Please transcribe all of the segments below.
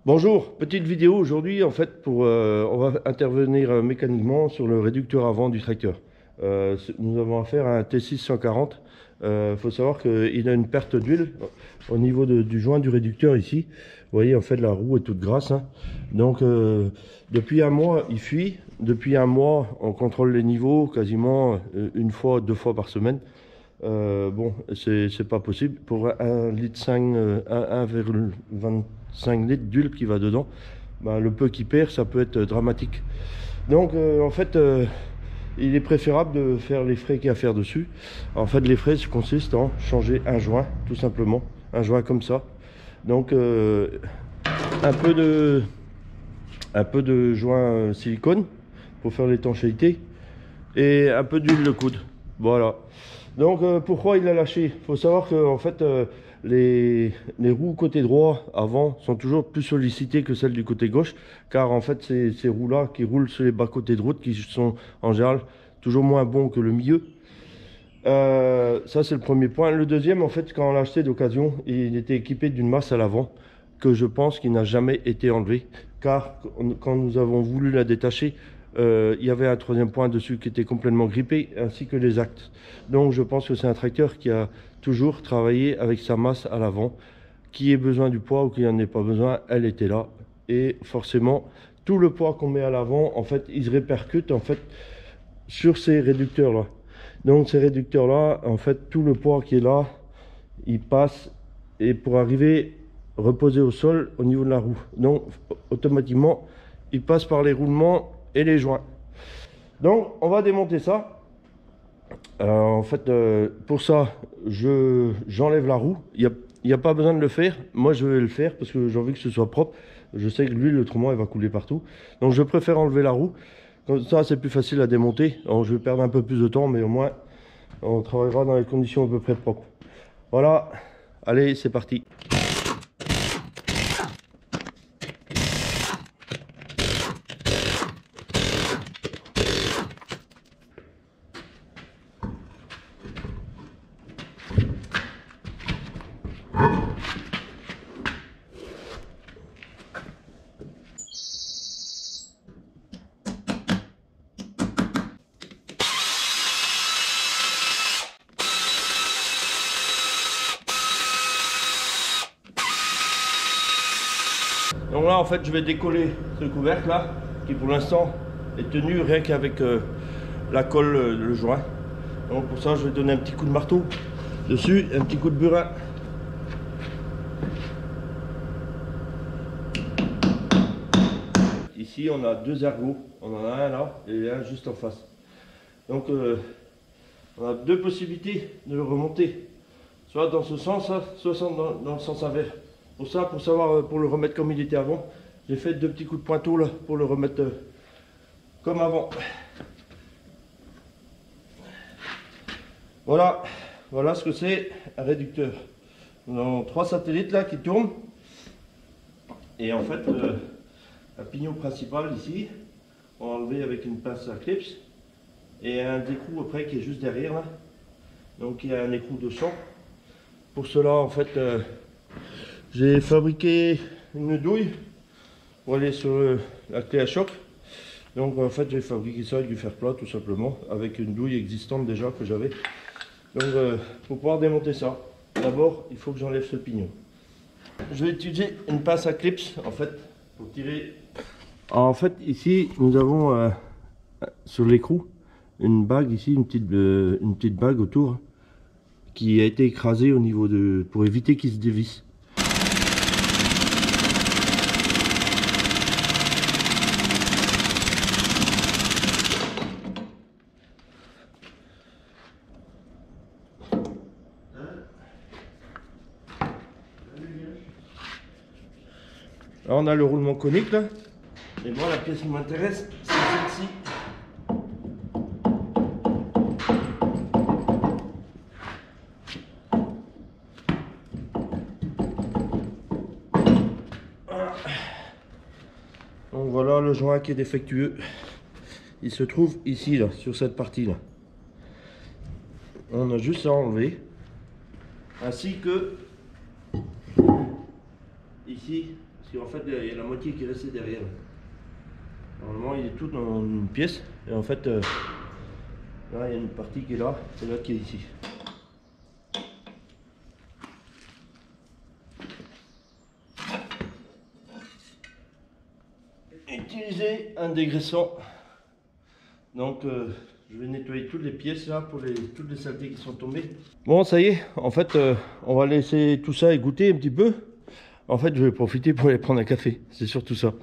Bonjour, petite vidéo aujourd'hui en fait pour on va intervenir mécaniquement sur le réducteur avant du tracteur. Nous avons affaire à un T6 140. Faut savoir qu'il a une perte d'huile au niveau du joint du réducteur ici. Vous voyez en fait la roue est toute grasse, hein. Donc depuis un mois il fuit. Depuis un mois on contrôle les niveaux quasiment une fois, deux fois par semaine. Bon, c'est pas possible pour 1,25 litres d'huile qui va dedans. Ben, le peu qui perd, ça peut être dramatique. Donc en fait il est préférable de faire les frais qu'il y a à faire dessus. En fait les frais consistent en changer un joint, tout simplement, un joint comme ça. Donc un peu de joint silicone pour faire l'étanchéité et un peu d'huile de coude. Voilà. Donc pourquoi il a lâché? Il faut savoir que en fait les roues côté droit avant sont toujours plus sollicitées que celles du côté gauche, car en fait ces roues là qui roulent sur les bas côtés de route qui sont en général toujours moins bons que le milieu. Ça c'est le premier point. Le deuxième, en fait, quand on l'a acheté d'occasion, il était équipé d'une masse à l'avant que je pense qu'il n'a jamais été enlevé, car quand nous avons voulu la détacher, il y avait un troisième point dessus qui était complètement grippé, ainsi que les actes. Donc je pense que c'est un tracteur qui a toujours travaillé avec sa masse à l'avant. Qui ait besoin du poids ou qui n'en ait pas besoin, elle était là. Et forcément, tout le poids qu'on met à l'avant, en fait, il se répercute en fait sur ces réducteurs là. Donc ces réducteurs là, en fait, tout le poids qui est là, il passe et pour arriver reposer au sol au niveau de la roue. Donc automatiquement, il passe par les roulements et les joints. Donc on va démonter ça. En fait pour ça j'enlève la roue. Il n'y a pas besoin de le faire, moi je vais le faire parce que j'ai envie que ce soit propre. Je sais que l'huile autrement elle va couler partout, donc je préfère enlever la roue. Comme ça c'est plus facile à démonter. Alors, je vais perdre un peu plus de temps, mais au moins on travaillera dans les conditions à peu près propres. Voilà, allez c'est parti. Donc là en fait je vais décoller ce couvercle là qui pour l'instant est tenu rien qu'avec la colle, le joint. Donc pour ça je vais donner un petit coup de marteau dessus, un petit coup de burin. Ici on a deux ergots, on en a un là et un juste en face. Donc on a deux possibilités de le remonter, soit dans ce sens là, soit dans le sens inverse. Pour ça, pour savoir, pour le remettre comme il était avant, j'ai fait deux petits coups de pointeau là pour le remettre comme avant. Voilà, voilà ce que c'est un réducteur. Nous avons trois satellites là qui tournent. Et en fait, un pignon principal ici, on va enlever avec une pince à clips. Et un écrou après qui est juste derrière là. Donc il y a un écrou de 100. Pour cela, en fait, j'ai fabriqué une douille pour aller sur la clé à choc. Donc en fait j'ai fabriqué ça avec du fer plat tout simplement, avec une douille existante déjà que j'avais. Donc pour pouvoir démonter ça, d'abord il faut que j'enlève ce pignon. Je vais utiliser une pince à clips en fait pour tirer. En fait ici nous avons sur l'écrou une bague ici, une petite bague autour qui a été écrasée au niveau de, pour éviter qu'il se dévisse. Alors on a le roulement conique là, et moi la pièce qui m'intéresse c'est celle-ci. Donc voilà le joint qui est défectueux, il se trouve ici là, sur cette partie là. On a juste à enlever, ainsi que ici Parce qu'en fait, il y a la moitié qui est restée derrière. Normalement, il est tout dans une pièce. Et en fait, là, il y a une partie qui est là, c'est là qui est ici. Utiliser un dégraissant. Donc, je vais nettoyer toutes les pièces là pour toutes les saletés qui sont tombées. Bon, ça y est, en fait, on va laisser tout ça égoutter un petit peu. En fait, je vais profiter pour aller prendre un café, c'est surtout ça.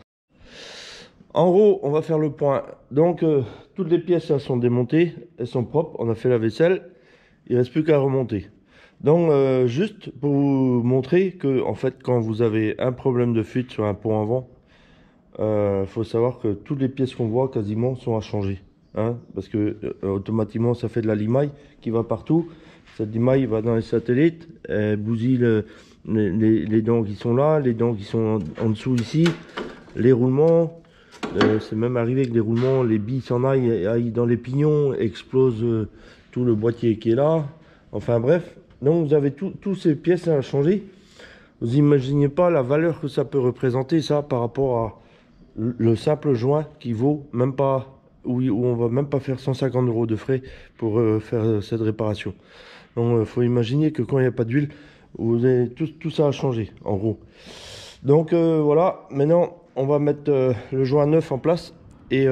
En gros, on va faire le point. Donc, toutes les pièces là sont démontées, elles sont propres, on a fait la vaisselle, il ne reste plus qu'à remonter. Donc, juste pour vous montrer que, en fait, quand vous avez un problème de fuite sur un pont avant, faut savoir que toutes les pièces qu'on voit quasiment sont à changer. Hein, parce que automatiquement, ça fait de la limaille qui va partout. Cette limaille va dans les satellites, elle bousille les dents qui sont là, les dents qui sont en dessous ici, les roulements. C'est même arrivé que les roulements, les billes s'en aillent dans les pignons, explosent tout le boîtier qui est là. Enfin bref, donc vous avez toutes ces pièces à changer. Vous imaginez pas la valeur que ça peut représenter, ça, par rapport à le simple joint qui vaut même pas, où on va même pas faire 150 € de frais pour faire cette réparation. Donc faut imaginer que quand il n'y a pas d'huile, vous avez tout ça à changer, en gros. Donc voilà, maintenant on va mettre le joint neuf en place et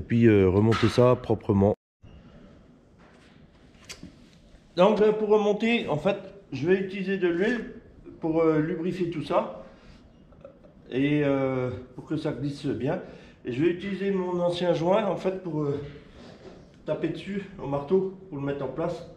puis remonter ça proprement. Donc pour remonter, en fait, je vais utiliser de l'huile pour lubrifier tout ça et pour que ça glisse bien. Et je vais utiliser mon ancien joint en fait pour taper dessus au marteau pour le mettre en place.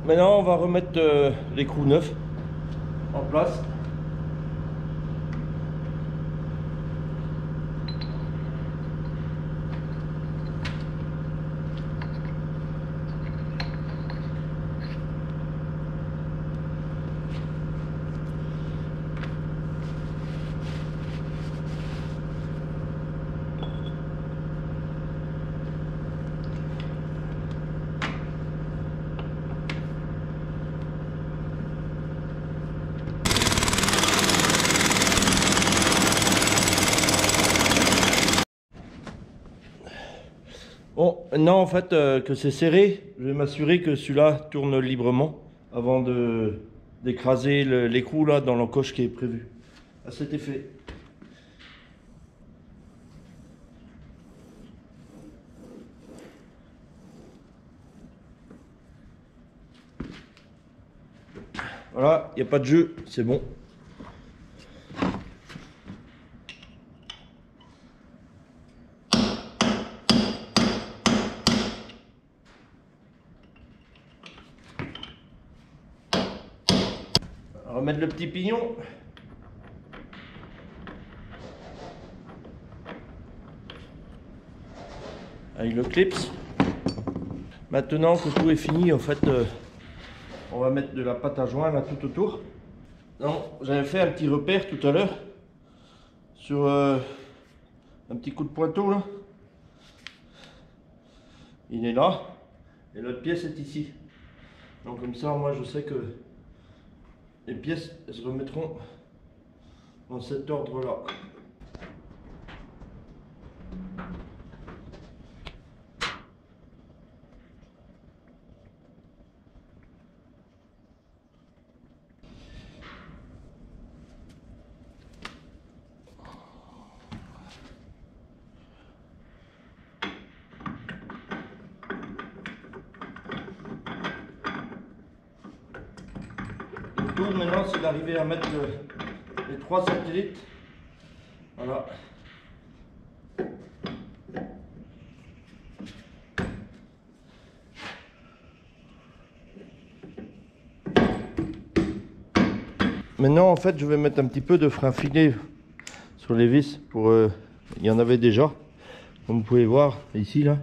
Maintenant, on va remettre l'écrou neuf en place. Bon, maintenant en fait que c'est serré, je vais m'assurer que celui-là tourne librement avant d'écraser l'écrou là dans l'encoche qui est prévue à cet effet. Voilà, il n'y a pas de jeu, c'est bon. Remettre le petit pignon. Avec le clips. Maintenant que tout est fini, en fait, on va mettre de la pâte à joint là tout autour. J'avais fait un petit repère tout à l'heure sur un petit coup de pointeau là. Il est là. et l'autre pièce est ici. Donc comme ça, moi je sais que les pièces elles se remettront dans cet ordre-là. Le tout maintenant, c'est d'arriver à mettre les 3 satellites. Voilà. Maintenant, en fait, je vais mettre un petit peu de frein finet sur les vis. Il y en avait déjà. Comme vous pouvez voir ici, là,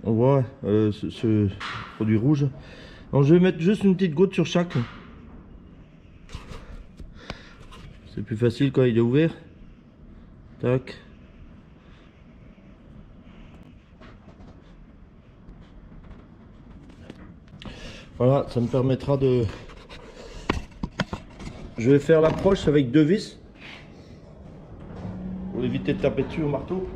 on voit ce produit rouge. Donc, je vais mettre juste une petite goutte sur chaque. C'est plus facile quand il est ouvert. Tac. Voilà, ça me permettra de... Je vais faire l'approche avec 2 vis. Pour éviter de taper dessus au marteau.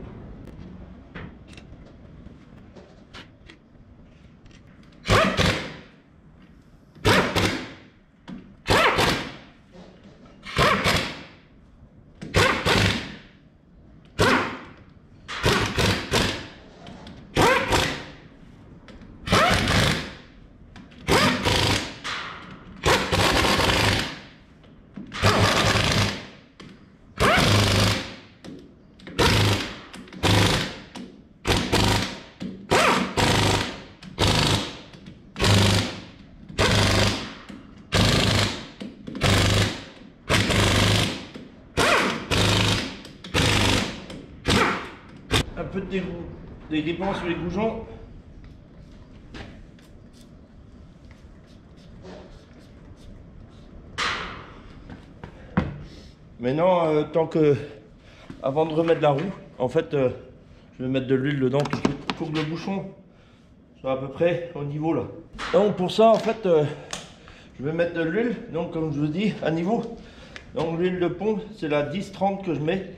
Un peu de dégrippement sur les goujons. Maintenant, avant de remettre la roue, en fait, je vais mettre de l'huile dedans tout de suite pour que le bouchon soit à peu près au niveau là. Donc pour ça, en fait, je vais mettre de l'huile, donc comme je vous dis, à niveau. Donc l'huile de pompe, c'est la 10-30 que je mets.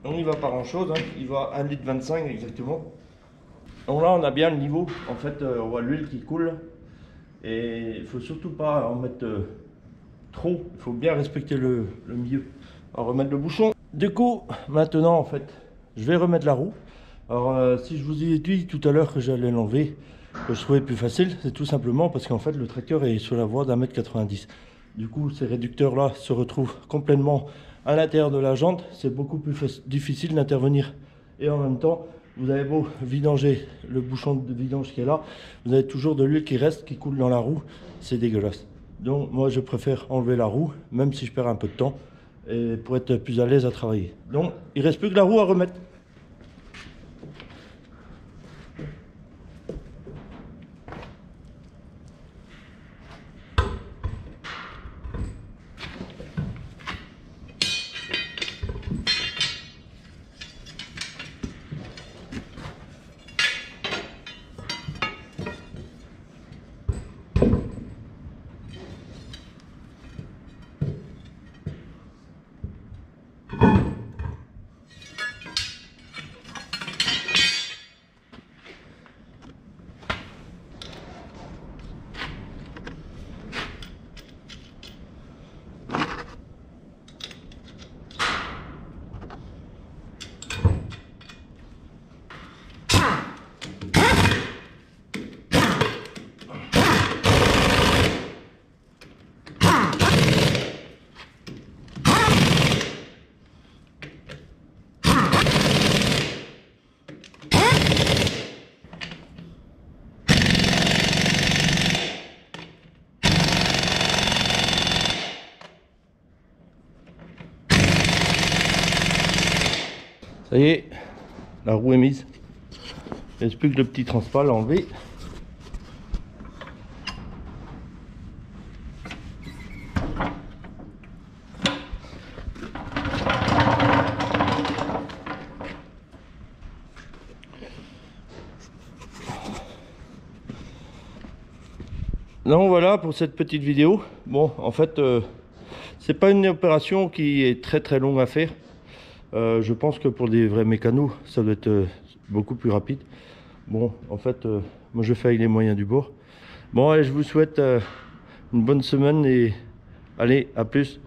Donc il va pas grand chose, hein. Il va 1,25 litre exactement. Donc là on a bien le niveau, en fait on voit l'huile qui coule. Et il faut surtout pas en mettre trop, il faut bien respecter le milieu. On va remettre le bouchon. Du coup, maintenant en fait, je vais remettre la roue. Alors si je vous ai dit tout à l'heure que j'allais l'enlever, que je trouvais plus facile, c'est tout simplement parce qu'en fait le tracteur est sur la voie d'1,90 m. Du coup ces réducteurs là se retrouvent complètement à l'intérieur de la jante, c'est beaucoup plus difficile d'intervenir. Et en même temps, vous avez beau vidanger le bouchon de vidange qui est là, vous avez toujours de l'huile qui reste, qui coule dans la roue, c'est dégueulasse. Donc moi je préfère enlever la roue, même si je perds un peu de temps, et pour être plus à l'aise à travailler. Donc il ne reste plus que la roue à remettre. Ça y est, la roue est mise. Il ne reste plus que le petit transpal à enlever. Donc voilà pour cette petite vidéo. Bon, en fait, c'est pas une opération qui est très longue à faire. Je pense que pour des vrais mécanos, ça doit être beaucoup plus rapide. Bon, en fait, moi je fais avec les moyens du bord. Bon, allez, je vous souhaite une bonne semaine et allez, à plus.